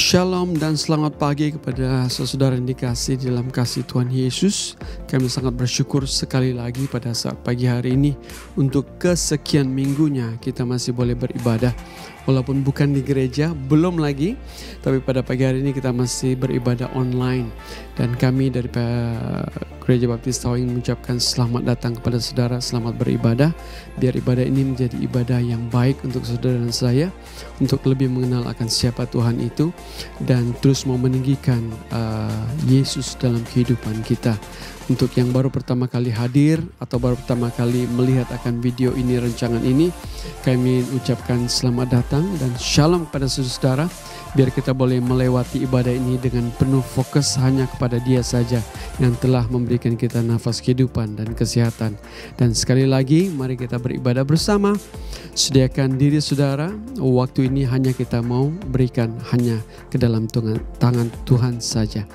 Shalom dan selamat pagi kepada saudara yang dikasih dalam kasih Tuhan Yesus. Kami sangat bersyukur sekali lagi pada saat pagi hari ini untuk kesekian minggunya kita masih boleh beribadah. Walaupun bukan di gereja, belum lagi, tapi pada pagi hari ini kita masih beribadah online. Dan kami dari Gereja Baptis Tawing mengucapkan selamat datang kepada saudara, selamat beribadah. Biar ibadah ini menjadi ibadah yang baik untuk saudara dan saya, untuk lebih mengenal akan siapa Tuhan itu, dan terus mau meninggikan Yesus dalam kehidupan kita. Untuk yang baru pertama kali hadir atau baru pertama kali melihat akan video ini, rancangan ini, kami ucapkan selamat datang dan shalom kepada saudara. Biar kita boleh melewati ibadah ini dengan penuh fokus hanya kepada Dia saja yang telah memberikan kita nafas kehidupan dan kesehatan. Dan sekali lagi mari kita beribadah bersama. Sediakan diri saudara, waktu ini hanya kita mau berikan hanya ke dalam tangan Tuhan saja.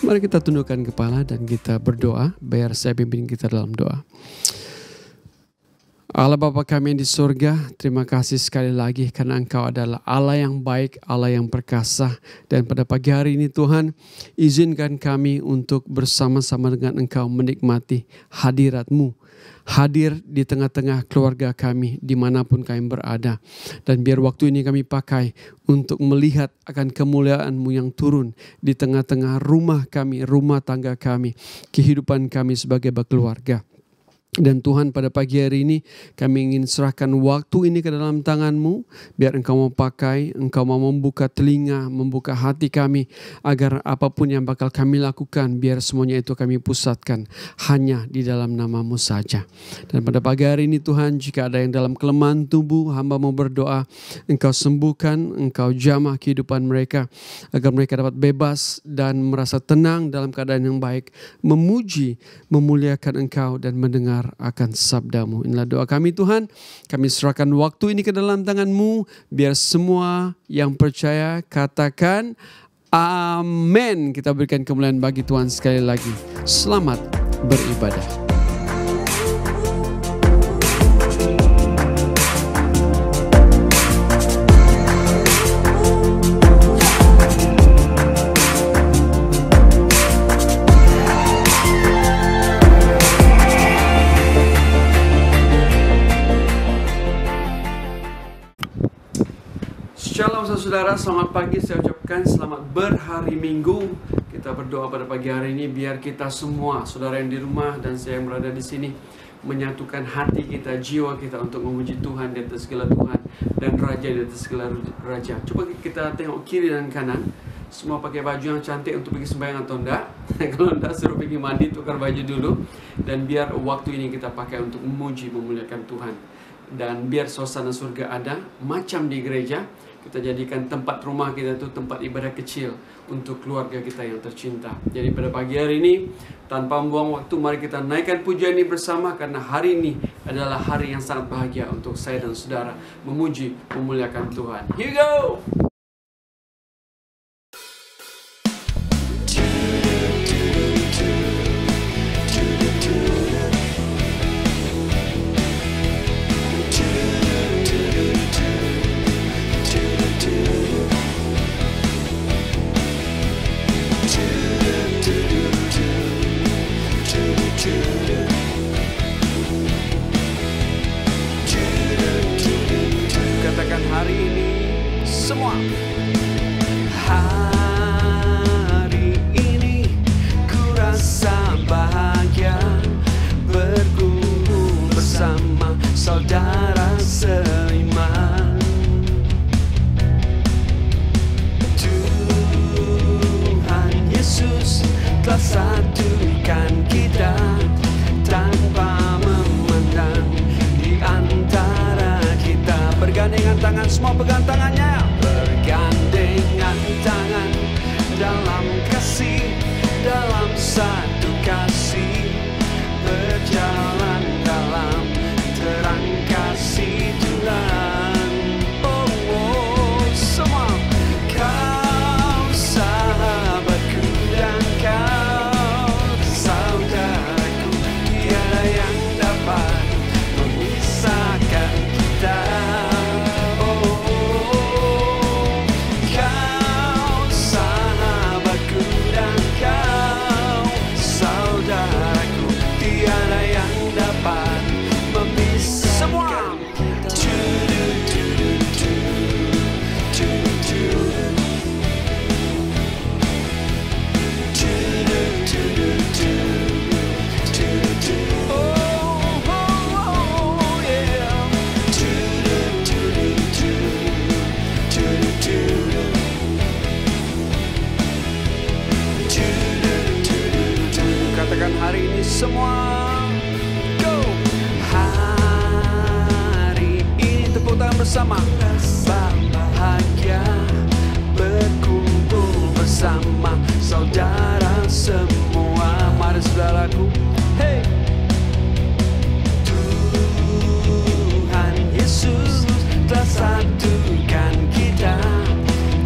Mari kita tundukkan kepala dan kita berdoa. Biar saya pimpin kita dalam doa. Allah Bapa kami yang di surga, terima kasih sekali lagi karena Engkau adalah Allah yang baik, Allah yang perkasa. Dan pada pagi hari ini Tuhan, izinkan kami untuk bersama-sama dengan Engkau menikmati hadirat-Mu. Hadir di tengah-tengah keluarga kami dimanapun kami berada. Dan biar waktu ini kami pakai untuk melihat akan kemuliaan-Mu yang turun di tengah-tengah rumah kami, rumah tangga kami, kehidupan kami sebagai keluarga. Dan Tuhan pada pagi hari ini kami ingin serahkan waktu ini ke dalam tangan-Mu. Biar Engkau mau pakai, Engkau mau membuka telinga, membuka hati kami. Agar apapun yang bakal kami lakukan, biar semuanya itu kami pusatkan hanya di dalam nama-Mu saja. Dan pada pagi hari ini Tuhan, jika ada yang dalam kelemahan tubuh, hamba mau berdoa, Engkau sembuhkan, Engkau jamah kehidupan mereka. Agar mereka dapat bebas dan merasa tenang dalam keadaan yang baik. Memuji, memuliakan Engkau dan mendengar akan sabda-Mu. Inilah doa kami Tuhan. Kami serahkan waktu ini ke dalam tangan-Mu. Biar semua yang percaya katakan amin. Kita berikan kemuliaan bagi Tuhan sekali lagi. Selamat beribadah. Shalom saudara, selamat pagi. Saya ucapkan selamat berhari Minggu. Kita berdoa pada pagi hari ini biar kita semua, saudara yang di rumah dan saya yang berada di sini, menyatukan hati kita, jiwa kita untuk memuji Tuhan di atas segala Tuhan dan Raja di atas segala Raja. Coba kita tengok kiri dan kanan. Semua pakai baju yang cantik untuk pergi sembahyang atau enggak? Kalau enggak, suruh pergi mandi, tukar baju dulu. Dan biar waktu ini kita pakai untuk memuji, memuliakan Tuhan. Dan biar suasana surga ada, macam di gereja. Kita jadikan tempat rumah kita itu tempat ibadah kecil untuk keluarga kita yang tercinta. Jadi pada pagi hari ini, tanpa membuang waktu, mari kita naikkan pujian ini bersama. Karena hari ini adalah hari yang sangat bahagia untuk saya dan saudara memuji, memuliakan Tuhan. Here you go! Katakan hari ini semua. Hari ini ku rasa bahagia berkumpul bersama saudara seiman. Tuhan Yesus telah satukan kita tanpa memandang di antara kita. Bergandengan tangan, semua pegang tangannya. Bergandengan tangan dalam kasih, dalam satu kasih, berjalan dalam terang kasih Tuhan. Oh, oh, semua. Kau sahabatku dan kau saudaraku, tiada yang dapat memisahkan kita. Oh, kau bahagia berkumpul bersama saudara semua. Mari saudaraku, hey. Tuhan Yesus telah satukan kita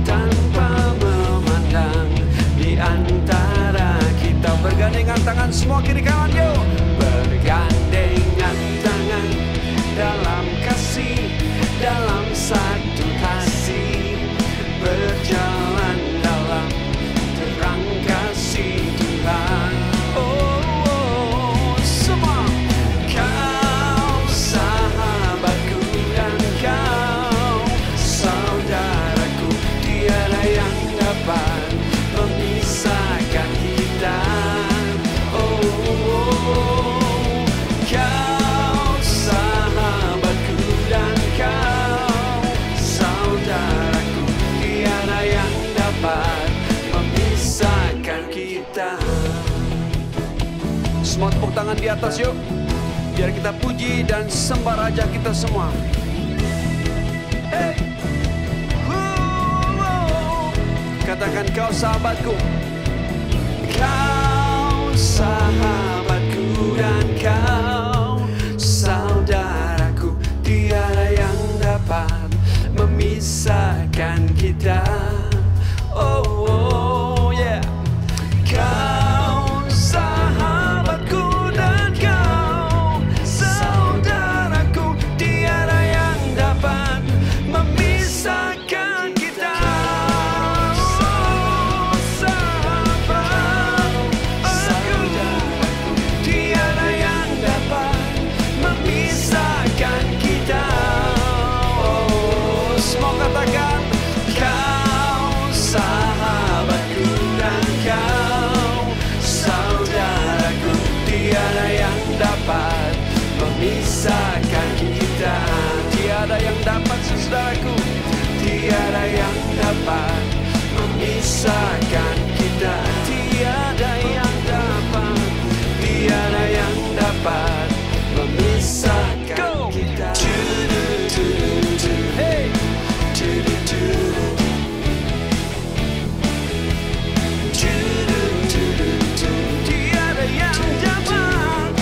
tanpa memandang di antara kita. Bergandengan tangan semua kiri kanan, yuk. Bergandengan tangan dalam kasih, dalam satu kasih, berjalan dalam terang kasih Tuhan. Oh, semua. Kau sahabatku dan kau saudaraku, tiada yang dapat memisahkan kita. Kau sahabatku dan kau saudaraku, tiada yang dapat memisahkan kita. Semua tepuk tangan di atas yuk, biar kita puji dan sembah Raja kita semua. Hey. Katakan kau sahabatku, kau sahabatku dan kau saudaraku, tiada yang dapat memisahkan kita. Oh, oh yeah. Kau sahabatku dan kau saudaraku, tiada yang dapat memisahkan kita. Dapat memisahkan kita, tiada yang dapat, saudaraku, tiada yang dapat memisahkan kita, tiada yang dapat, tiada yang dapat memisahkan kita. Hey. Tiada yang dapat.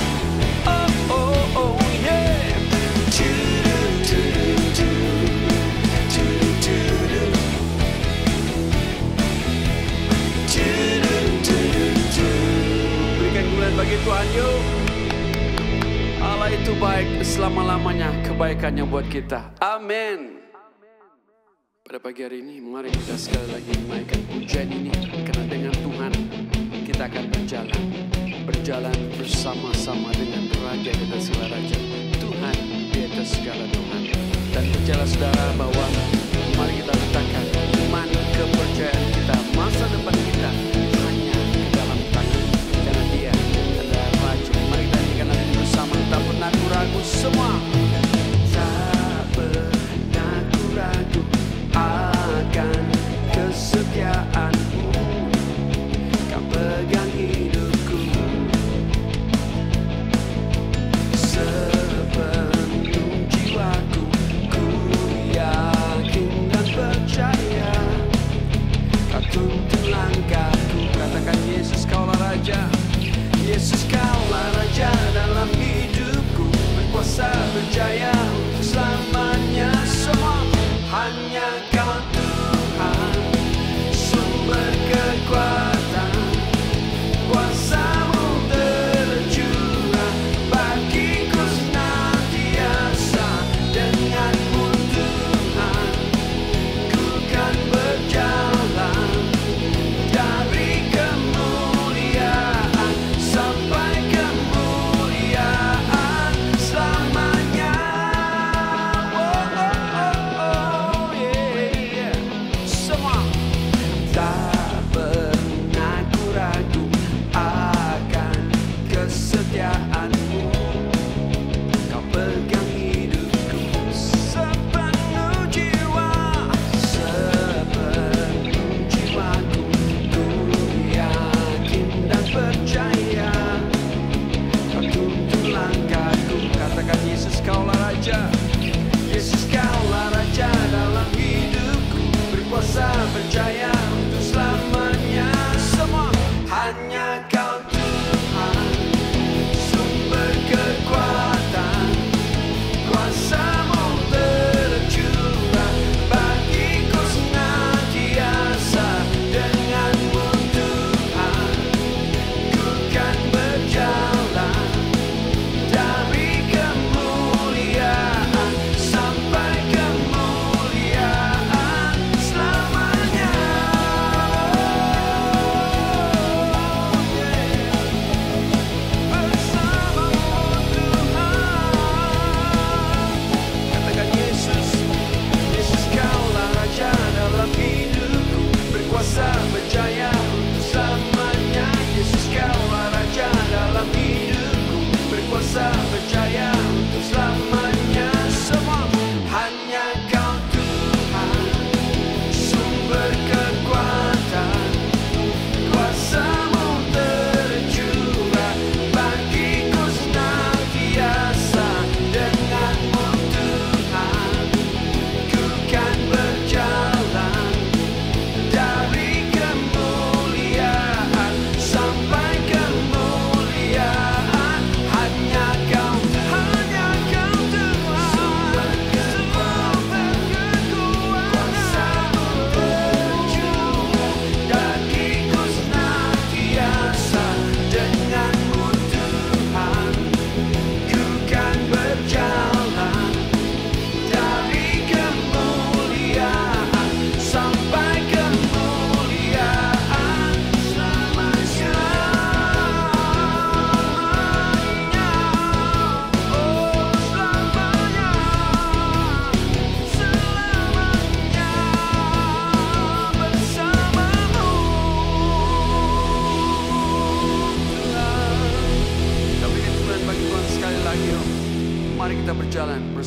Bagi Tuhan yuk. Allah itu baik selama-lamanya, kebaikannya buat kita. Amin. Pada pagi hari ini mari kita sekali lagi menaikkan pujian ini, karena dengan Tuhan kita akan berjalan bersama-sama dengan Raja kita segala Raja, Tuhan di atas segala Tuhan. Dan percayalah saudara bahwa mari kita letakkan iman, kepercayaan kita, masa depan kita hanya di dalam tangan, karena Dia adalah Raja. Mari kita nyanyikan lagu ini bersama. Tak pernah ku ragu semua, tak pernah ku ragu akan kesetiaan-Mu. Kau pegang hidupku sepenuh jiwaku, ku yakin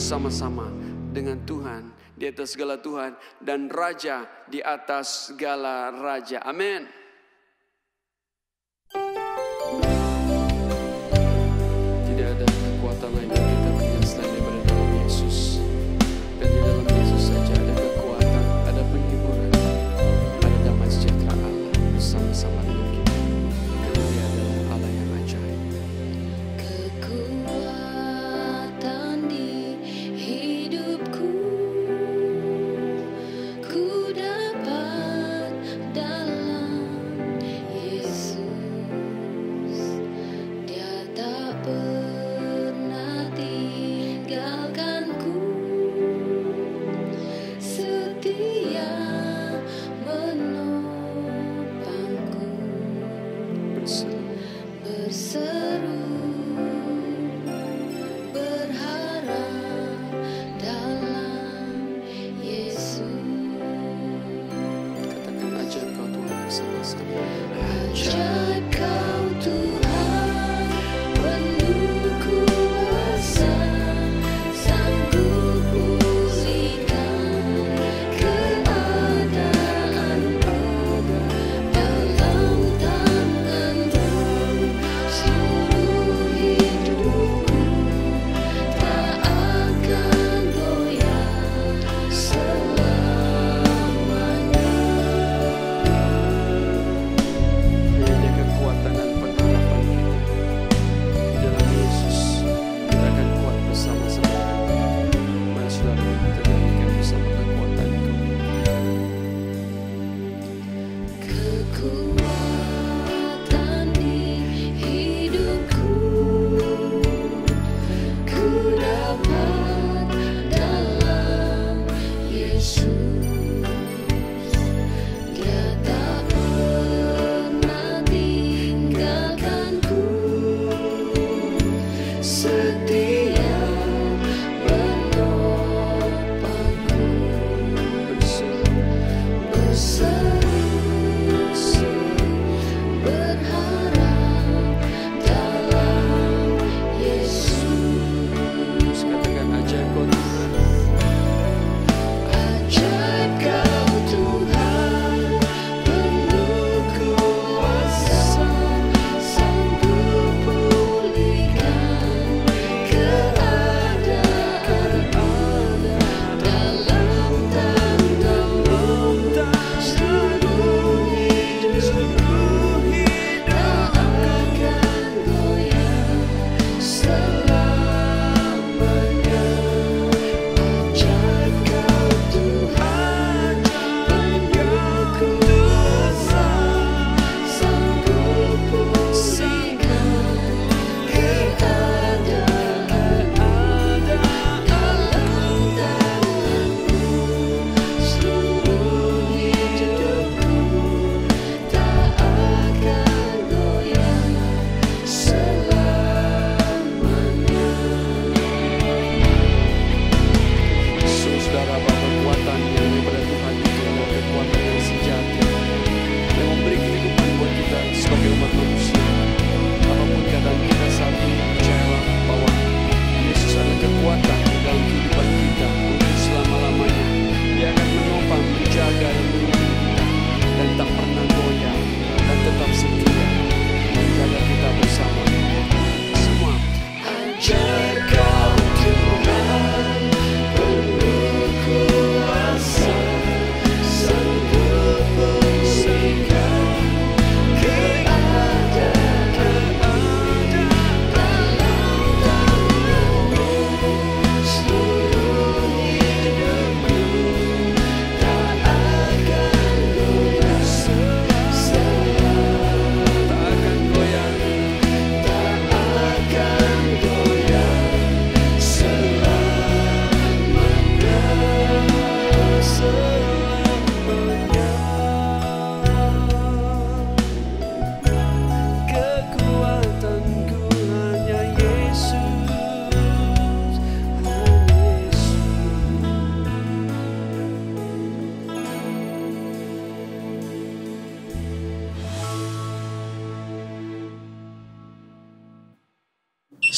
bersama-sama dengan Tuhan di atas segala Tuhan dan Raja di atas segala Raja. Amin. Tidak ada kekuatan lain yang kita punya selain daripada dalam Yesus. Dan di dalam Yesus saja ada kekuatan, ada penghiburan, ada damai sejahtera Allah bersama-sama dengan kita. Karena Dia adalah Allah yang ajaib. Kekuatan di hidupku ku dapat dalam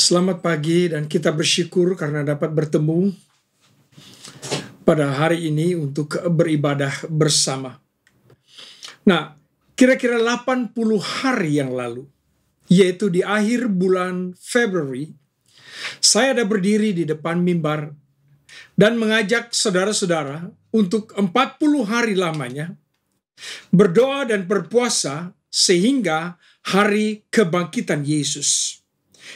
Selamat pagi dan kita bersyukur karena dapat bertemu pada hari ini untuk beribadah bersama. Nah, kira-kira 80 hari yang lalu, yaitu di akhir bulan Februari, saya ada berdiri di depan mimbar dan mengajak saudara-saudara untuk 40 hari lamanya berdoa dan berpuasa sehingga hari kebangkitan Yesus,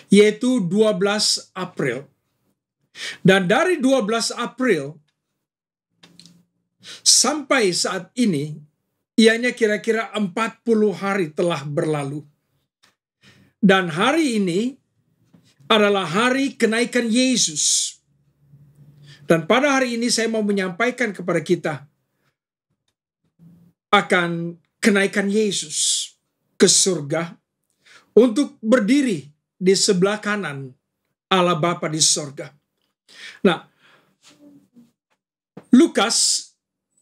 yaitu 12 April. Dan dari 12 April sampai saat ini, ianya kira-kira 40 hari telah berlalu. Dan hari ini adalah hari kenaikan Yesus. Dan pada hari ini saya mau menyampaikan kepada kita akan kenaikan Yesus ke surga untuk berdiri di sebelah kanan Allah Bapa di surga. Nah, Lukas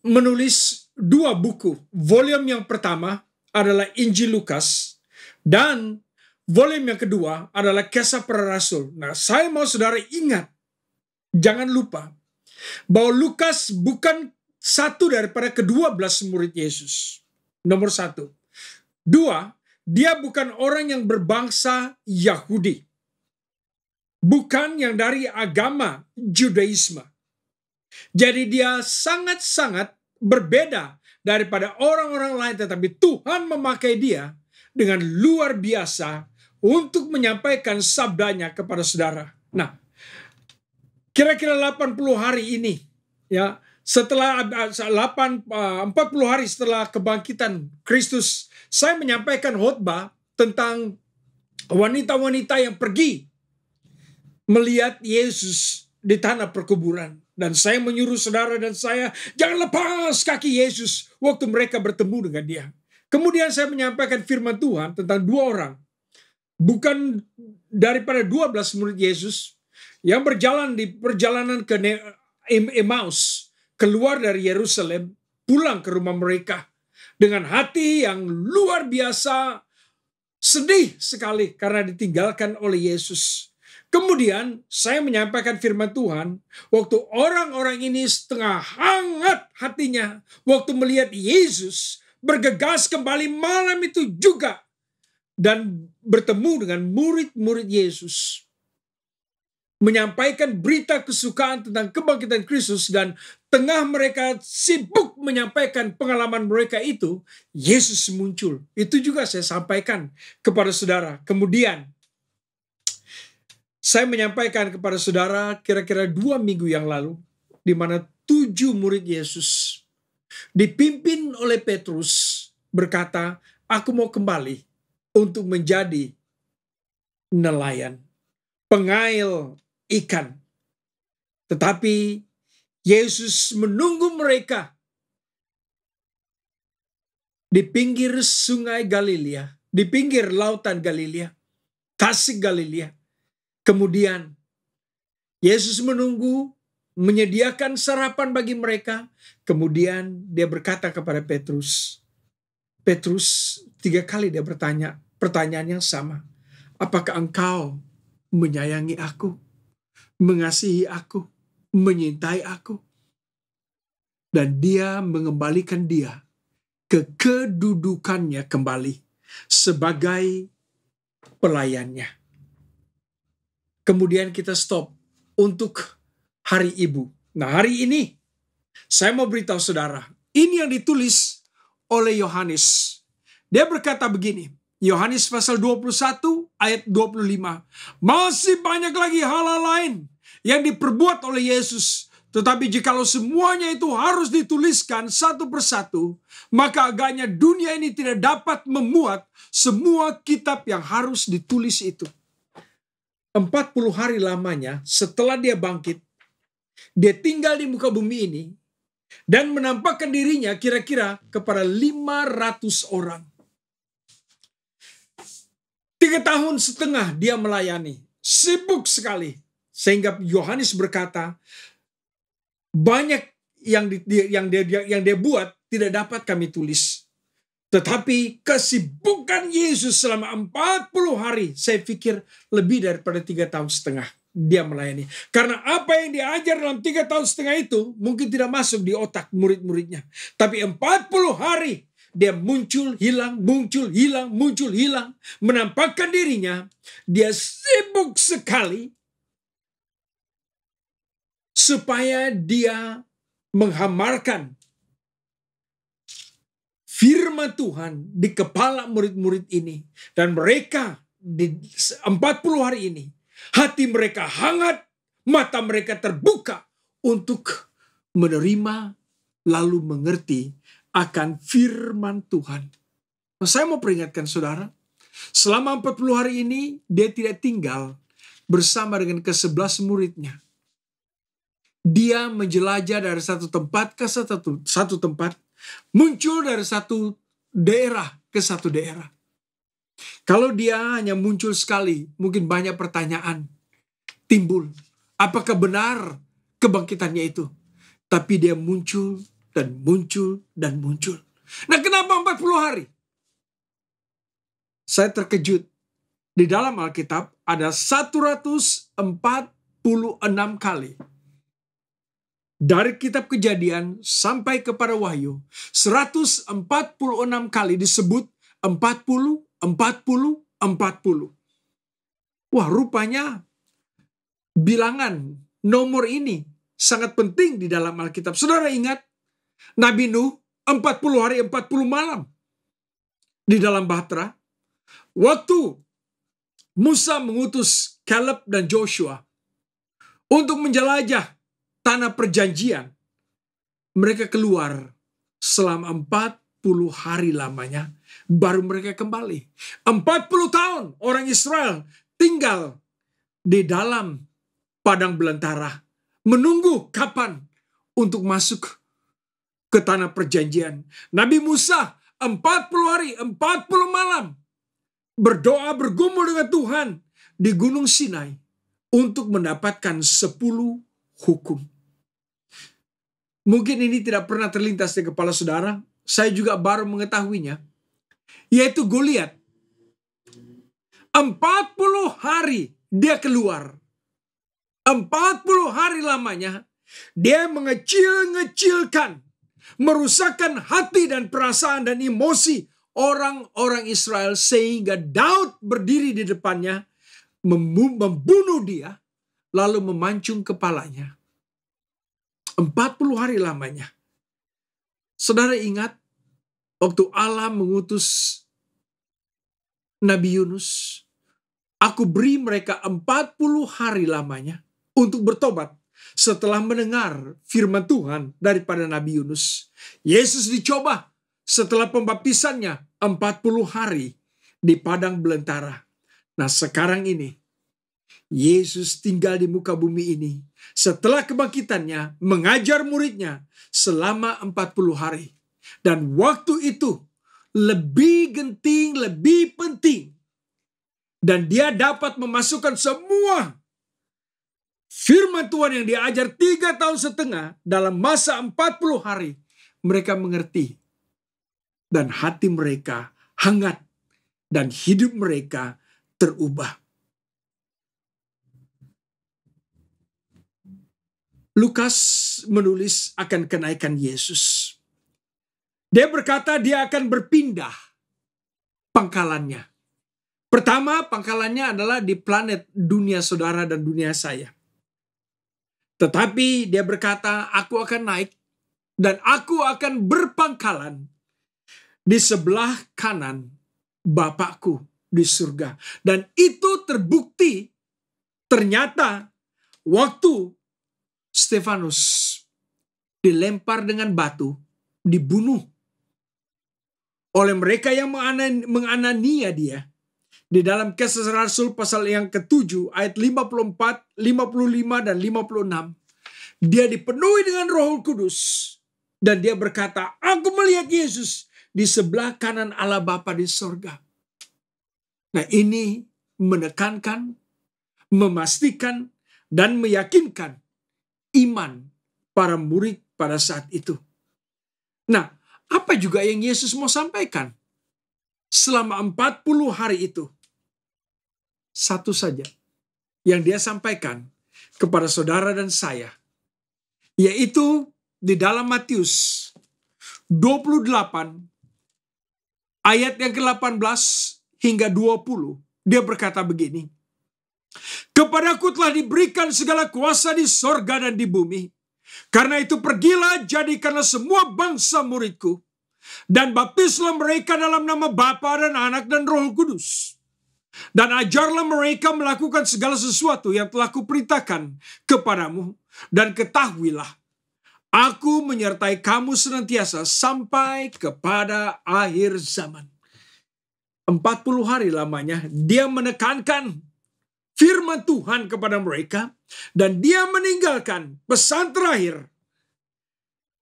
menulis 2 buku. Volume yang pertama adalah Injil Lukas dan volume yang kedua adalah Kisah Para Rasul. Nah, saya mau saudara ingat, jangan lupa bahwa Lukas bukan satu daripada ke-12 murid Yesus. Nomor 1. 2, dia bukan orang yang berbangsa Yahudi. Bukan yang dari agama Judaisme. Jadi dia sangat-sangat berbeda daripada orang-orang lain, tetapi Tuhan memakai dia dengan luar biasa untuk menyampaikan sabdanya kepada saudara. Nah, kira-kira 80 hari ini, ya, setelah 40 hari setelah kebangkitan Kristus, saya menyampaikan khotbah tentang wanita-wanita yang pergi melihat Yesus di tanah perkuburan. Dan saya menyuruh saudara dan saya, jangan lepas kaki Yesus waktu mereka bertemu dengan dia. Kemudian saya menyampaikan firman Tuhan tentang 2 orang. Bukan daripada 12 murid Yesus yang berjalan di perjalanan ke Emmaus, keluar dari Yerusalem, pulang ke rumah mereka dengan hati yang luar biasa sedih sekali karena ditinggalkan oleh Yesus. Kemudian saya menyampaikan firman Tuhan waktu orang-orang ini setengah hangat hatinya waktu melihat Yesus bergegas kembali malam itu juga dan bertemu dengan murid-murid Yesus, menyampaikan berita kesukaan tentang kebangkitan Kristus, dan tengah mereka sibuk menyampaikan pengalaman mereka itu, Yesus muncul. Itu juga saya sampaikan kepada saudara. Kemudian saya menyampaikan kepada saudara kira-kira 2 minggu yang lalu, di mana 7 murid Yesus dipimpin oleh Petrus berkata, aku mau kembali untuk menjadi nelayan, pengail ikan. Tetapi Yesus menunggu mereka di pinggir sungai Galilea, di pinggir lautan Galilea, Tasik Galilea. Kemudian Yesus menunggu, menyediakan sarapan bagi mereka. Kemudian dia berkata kepada Petrus, 3 kali dia bertanya pertanyaan yang sama. Apakah engkau menyayangi aku, mengasihi aku, menyintai aku? Dan dia mengembalikan dia ke kedudukannya kembali sebagai pelayannya. Kemudian kita stop untuk Hari Ibu. Nah, hari ini saya mau beritahu saudara, ini yang ditulis oleh Yohanes. Dia berkata begini, Yohanes pasal 21 ayat 25. Masih banyak lagi hal-hal lain yang diperbuat oleh Yesus. Tetapi jikalau semuanya itu harus dituliskan satu persatu, maka agaknya dunia ini tidak dapat memuat semua kitab yang harus ditulis itu. 40 hari lamanya setelah dia bangkit, dia tinggal di muka bumi ini dan menampakkan dirinya kira-kira kepada 500 orang. 3,5 tahun dia melayani, sibuk sekali. Sehingga Yohanes berkata, banyak yang dia buat tidak dapat kami tulis. Tetapi kesibukan Yesus selama 40 hari, saya pikir lebih daripada 3,5 tahun dia melayani. Karena apa yang diajar dalam 3,5 tahun itu mungkin tidak masuk di otak murid-muridnya. Tapi 40 hari dia muncul, hilang, muncul, hilang, muncul, hilang. Menampakkan dirinya, dia sibuk sekali supaya dia menghamarkan firman Tuhan di kepala murid-murid ini. Dan mereka di 40 hari ini, hati mereka hangat, mata mereka terbuka untuk menerima lalu mengerti akan firman Tuhan. Nah, saya mau peringatkan saudara, selama 40 hari ini dia tidak tinggal bersama dengan ke-11 muridnya. Dia menjelajah dari satu tempat ke satu tempat, muncul dari satu daerah ke satu daerah. Kalau dia hanya muncul sekali, mungkin banyak pertanyaan timbul. Apakah benar kebangkitannya itu? Tapi dia muncul dan muncul dan muncul. Nah, kenapa 40 hari? Saya terkejut. Di dalam Alkitab ada 146 kali. Dari kitab Kejadian sampai kepada Wahyu, 146 kali disebut 40, 40, 40. Wah, rupanya bilangan nomor ini sangat penting di dalam Alkitab. Saudara ingat Nabi Nuh 40 hari 40 malam di dalam bahtera. Waktu Musa mengutus Caleb dan Joshua untuk menjelajah tanah perjanjian, mereka keluar selama 40 hari lamanya, baru mereka kembali. 40 tahun orang Israel tinggal di dalam padang belantara, menunggu kapan untuk masuk ke tanah perjanjian. Nabi Musa 40 hari, 40 malam berdoa bergumul dengan Tuhan di Gunung Sinai untuk mendapatkan 10 hukum. Mungkin ini tidak pernah terlintas di kepala saudara. Saya juga baru mengetahuinya. Yaitu Goliat. 40 hari dia keluar. 40 hari lamanya dia mengecil-ngecilkan, merusakkan hati dan perasaan dan emosi orang-orang Israel sehingga Daud berdiri di depannya, membunuh dia, lalu memancung kepalanya. 40 hari lamanya. Saudara ingat waktu Allah mengutus Nabi Yunus, aku beri mereka 40 hari lamanya untuk bertobat setelah mendengar firman Tuhan daripada Nabi Yunus. Yesus dicoba setelah pembaptisannya 40 hari di padang belantara. Nah, sekarang ini Yesus tinggal di muka bumi ini setelah kebangkitannya, mengajar muridnya selama 40 hari. Dan waktu itu lebih genting, lebih penting. Dan dia dapat memasukkan semua firman Tuhan yang diajar 3,5 tahun dalam masa 40 hari. Mereka mengerti. Dan hati mereka hangat. Dan hidup mereka terubah. Lukas menulis akan kenaikan Yesus. Dia berkata dia akan berpindah pangkalannya. Pertama, pangkalannya adalah di planet dunia saudara dan dunia saya. Tetapi dia berkata, aku akan naik dan aku akan berpangkalan di sebelah kanan Bapakku di surga. Dan itu terbukti ternyata waktu Stefanus dilempar dengan batu, dibunuh oleh mereka yang menganiaya dia. Di dalam Kisah Rasul pasal yang ke-7 ayat 54, 55 dan 56. Dia dipenuhi dengan Roh Kudus dan dia berkata, aku melihat Yesus di sebelah kanan Allah Bapa di sorga. Nah, ini menekankan, memastikan dan meyakinkan iman para murid pada saat itu. Nah, apa juga yang Yesus mau sampaikan selama 40 hari itu, satu saja yang dia sampaikan kepada saudara dan saya, yaitu di dalam Matius 28 ayat yang ke-18 hingga 20, dia berkata begini, "Kepadaku telah diberikan segala kuasa di sorga dan di bumi. Karena itu pergilah, jadikanlah semua bangsa muridku, dan baptislah mereka dalam nama Bapa dan Anak dan Roh Kudus. Dan ajarlah mereka melakukan segala sesuatu yang telah kuperintahkan kepadamu. Dan ketahuilah, aku menyertai kamu senantiasa sampai kepada akhir zaman." 40 hari lamanya dia menekankan firman Tuhan kepada mereka, dan dia meninggalkan pesan terakhir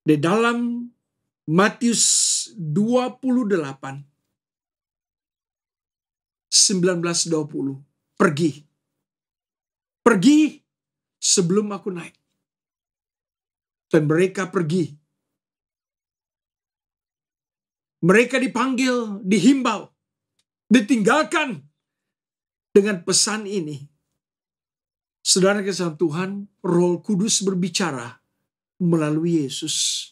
di dalam Matius 28 19-20. Pergi sebelum aku naik. Dan mereka pergi. Mereka dipanggil, dihimbau, ditinggalkan dengan pesan ini. Saudara kasih Tuhan, Roh Kudus berbicara melalui Yesus.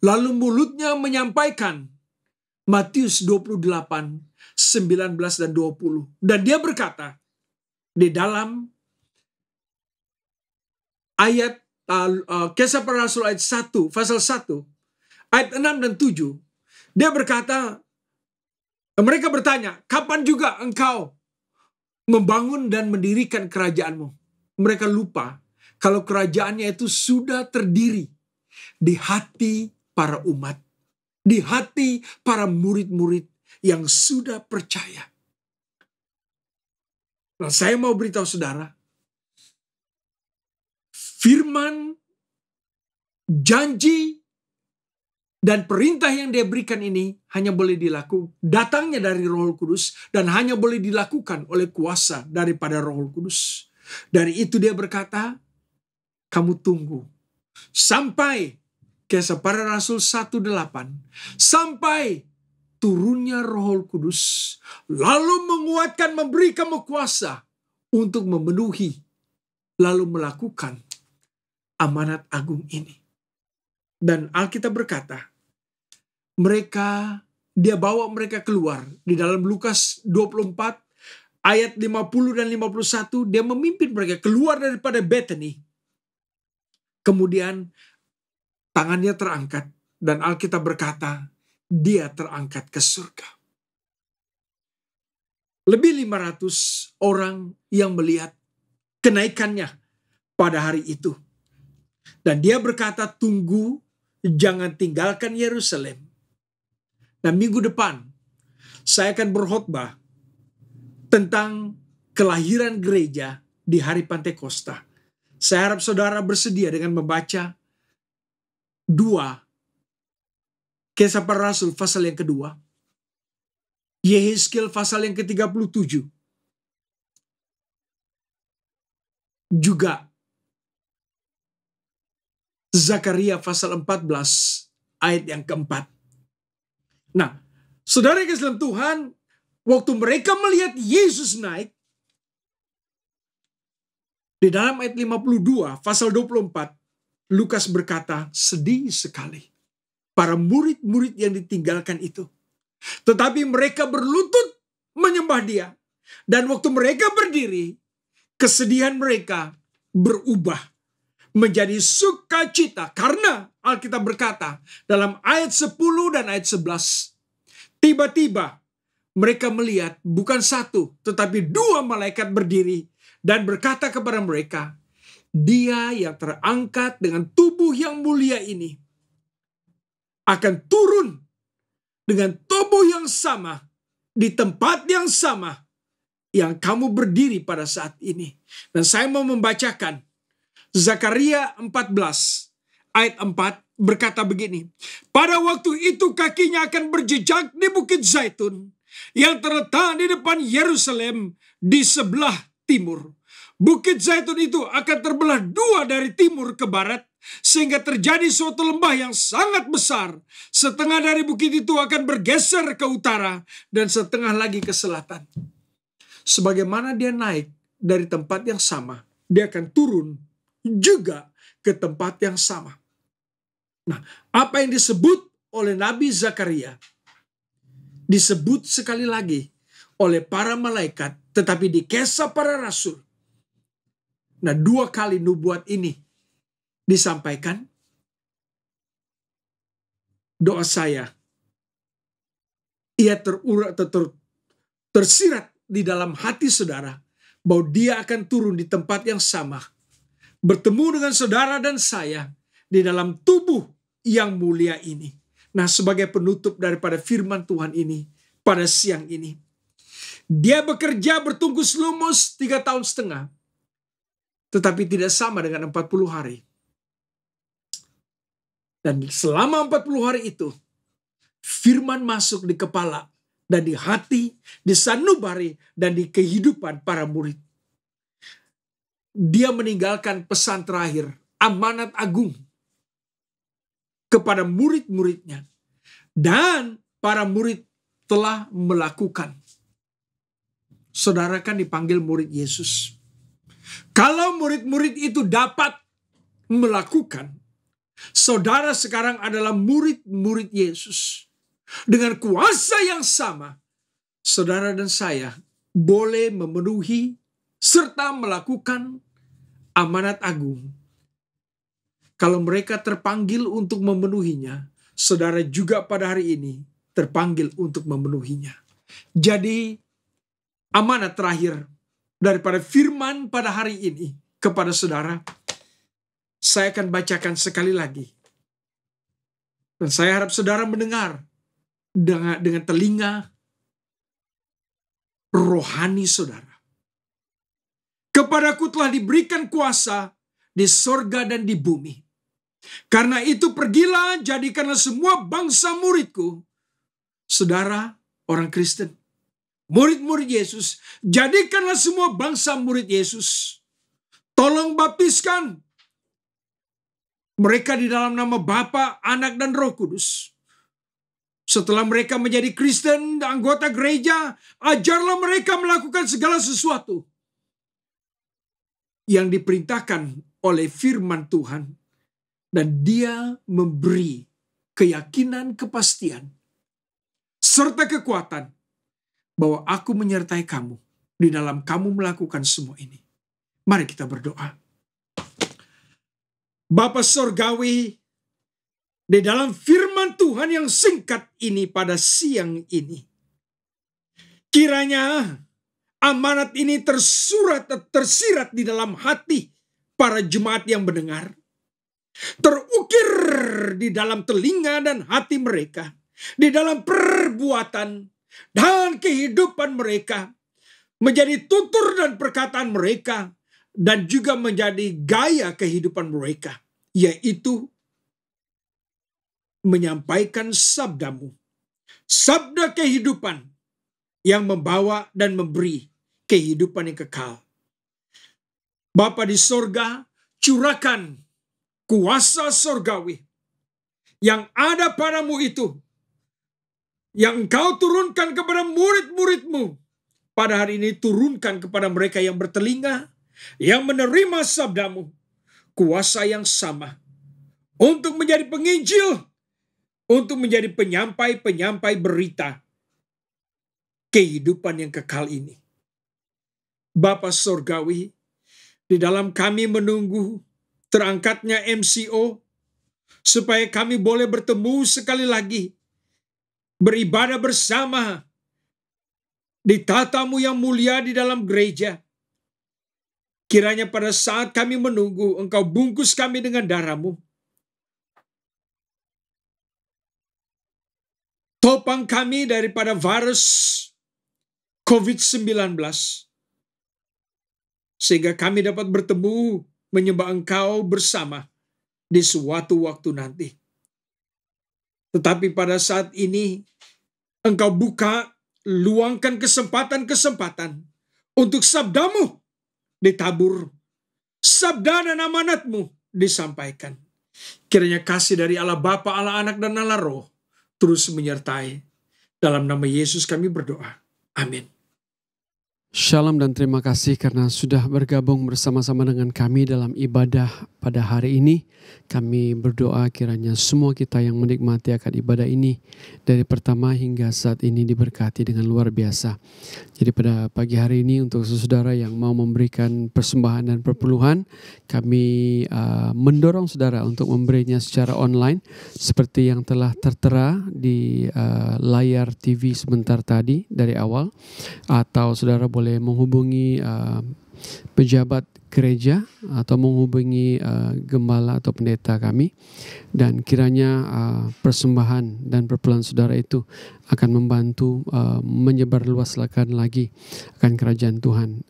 Lalu mulutnya menyampaikan Matius 28, 19 dan 20. Dan dia berkata di dalam ayat Kisah Para Rasul ayat 1, pasal 1, ayat 6 dan 7. Dia berkata, mereka bertanya, "Kapan juga engkau membangun dan mendirikan kerajaanmu?" Mereka lupa kalau kerajaannya itu sudah terdiri di hati para umat, di hati para murid-murid yang sudah percaya. Nah, saya mau beritahu saudara, firman, janji, dan perintah yang dia berikan ini hanya boleh dilakukan, datangnya dari Roh Kudus, dan hanya boleh dilakukan oleh kuasa daripada Roh Kudus. Dari itu dia berkata, kamu tunggu sampai Kisah Para Rasul 1:8, sampai turunnya Roh Kudus, lalu menguatkan, memberi kamu kuasa untuk memenuhi, lalu melakukan amanat agung ini. Dan Alkitab berkata, dia bawa mereka keluar. Di dalam Lukas 24 ayat 50 dan 51, dia memimpin mereka keluar daripada Bethany. Kemudian tangannya terangkat, dan Alkitab berkata, dia terangkat ke surga. Lebih 500 orang yang melihat kenaikannya pada hari itu. Dan dia berkata, tunggu, jangan tinggalkan Yerusalem. Nah, minggu depan saya akan berkhotbah tentang kelahiran gereja di hari Pantekosta. Saya harap saudara bersedia dengan membaca 2 Kisah Para Rasul pasal yang kedua, Yehezkiel pasal yang ke-37, juga Zakaria pasal 14 ayat yang keempat. Nah, saudara yang kasih Tuhan, waktu mereka melihat Yesus naik, di dalam ayat 52 pasal 24, Lukas berkata, sedih sekali para murid-murid yang ditinggalkan itu. Tetapi mereka berlutut menyembah dia. Dan waktu mereka berdiri, kesedihan mereka berubah menjadi sukacita. Karena Alkitab berkata dalam ayat 10 dan ayat 11, tiba-tiba mereka melihat bukan satu, tetapi 2 malaikat berdiri dan berkata kepada mereka, dia yang terangkat dengan tubuh yang mulia ini akan turun dengan tubuh yang sama di tempat yang sama yang kamu berdiri pada saat ini. Dan saya mau membacakan Zakaria 14 ayat 4 berkata begini, pada waktu itu kakinya akan berjejak di Bukit Zaitun yang terletak di depan Yerusalem di sebelah timur. Bukit Zaitun itu akan terbelah dua dari timur ke barat, sehingga terjadi suatu lembah yang sangat besar. Setengah dari bukit itu akan bergeser ke utara, dan setengah lagi ke selatan. Sebagaimana dia naik dari tempat yang sama, dia akan turun juga ke tempat yang sama. Nah, apa yang disebut oleh Nabi Zakaria disebut sekali lagi oleh para malaikat, tetapi di Kisah Para Rasul. Nah, dua kali nubuat ini disampaikan. Doa saya, ia tersirat di dalam hati saudara, bahwa dia akan turun di tempat yang sama, bertemu dengan saudara dan saya di dalam tubuh yang mulia ini. Nah, sebagai penutup daripada firman Tuhan ini pada siang ini, dia bekerja bertungkus lumus 3,5 tahun, tetapi tidak sama dengan 40 hari. Dan selama 40 hari itu, firman masuk di kepala dan di hati, di sanubari dan di kehidupan para murid. Dia meninggalkan pesan terakhir, amanat agung kepada murid-muridnya. Dan para murid telah melakukan. Saudara kan dipanggil murid Yesus. Kalau murid-murid itu dapat melakukan, saudara sekarang adalah murid-murid Yesus. Dengan kuasa yang sama, saudara dan saya boleh memenuhi serta melakukan amanat agung. Kalau mereka terpanggil untuk memenuhinya, saudara juga pada hari ini terpanggil untuk memenuhinya. Jadi, amanat terakhir daripada firman pada hari ini kepada saudara, saya akan bacakan sekali lagi. Dan saya harap saudara mendengar dengan telinga rohani saudara. Kepadaku telah diberikan kuasa di sorga dan di bumi. Karena itu pergilah, jadikanlah semua bangsa muridku. Saudara, orang Kristen, murid-murid Yesus, jadikanlah semua bangsa murid Yesus. Tolong baptiskan mereka di dalam nama Bapa, Anak, dan Roh Kudus. Setelah mereka menjadi Kristen, anggota gereja, ajarlah mereka melakukan segala sesuatu yang diperintahkan oleh firman Tuhan. Dan dia memberi keyakinan, kepastian, serta kekuatan bahwa aku menyertai kamu di dalam kamu melakukan semua ini. Mari kita berdoa. Bapa Sorgawi, di dalam firman Tuhan yang singkat ini pada siang ini, kiranya amanat ini tersirat di dalam hati para jemaat yang mendengar, terukir di dalam telinga dan hati mereka, di dalam perbuatan dan kehidupan mereka, menjadi tutur dan perkataan mereka, dan juga menjadi gaya kehidupan mereka, yaitu menyampaikan sabdamu, sabda kehidupan yang membawa dan memberi kehidupan yang kekal. Bapa di sorga, curahkan kuasa sorgawi yang ada padamu itu, yang engkau turunkan kepada murid-muridmu pada hari ini, turunkan kepada mereka yang bertelinga, yang menerima sabdamu, kuasa yang sama untuk menjadi penginjil, untuk menjadi penyampai-penyampai berita kehidupan yang kekal ini. Bapa Sorgawi, di dalam kami menunggu terangkatnya MCO, supaya kami boleh bertemu sekali lagi, beribadah bersama di tatamu yang mulia di dalam gereja. Kiranya pada saat kami menunggu, engkau bungkus kami dengan darah-Mu. Topang kami daripada virus COVID-19, sehingga kami dapat bertemu menyembah Engkau bersama di suatu waktu nanti. Tetapi pada saat ini, Engkau buka, luangkan kesempatan-kesempatan untuk sabdamu ditabur, sabda dan amanat-Mu disampaikan. Kiranya kasih dari Allah Bapa, Allah Anak, dan Allah Roh terus menyertai. Dalam nama Yesus kami berdoa. Amin. Shalom dan terima kasih karena sudah bergabung bersama-sama dengan kami dalam ibadah pada hari ini. Kami berdoa kiranya semua kita yang menikmati akan ibadah ini dari pertama hingga saat ini diberkati dengan luar biasa. Jadi pada pagi hari ini untuk saudara yang mau memberikan persembahan dan perpuluhan, kami mendorong saudara untuk memberinya secara online seperti yang telah tertera di layar TV sebentar tadi dari awal, atau saudara boleh menghubungi pejabat gereja atau menghubungi gembala atau pendeta kami, dan kiranya persembahan dan perpuluhan saudara itu akan membantu menyebarluaskan lagi akan kerajaan Tuhan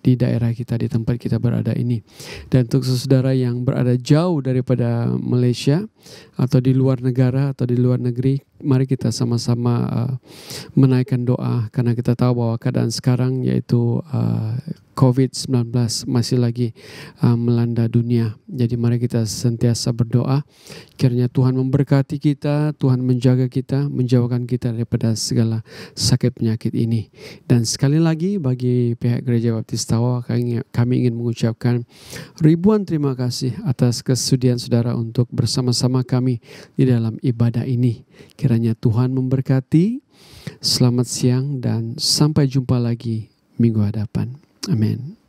di daerah kita, di tempat kita berada ini. Dan untuk saudara yang berada jauh daripada Malaysia atau di luar negara atau di luar negeri, mari kita sama-sama menaikkan doa, karena kita tahu bahwa keadaan sekarang yaitu COVID-19 masih lagi melanda dunia. Jadi mari kita sentiasa berdoa kiranya Tuhan memberkati kita, Tuhan menjaga kita, menjauhkan kita daripada segala sakit penyakit ini. Dan sekali lagi bagi pihak Gereja Baptis Tawau, kami ingin mengucapkan ribuan terima kasih atas kesudian saudara untuk bersama-sama kami di dalam ibadah ini. Kiranya Tuhan memberkati. Selamat siang dan sampai jumpa lagi minggu hadapan. Amin.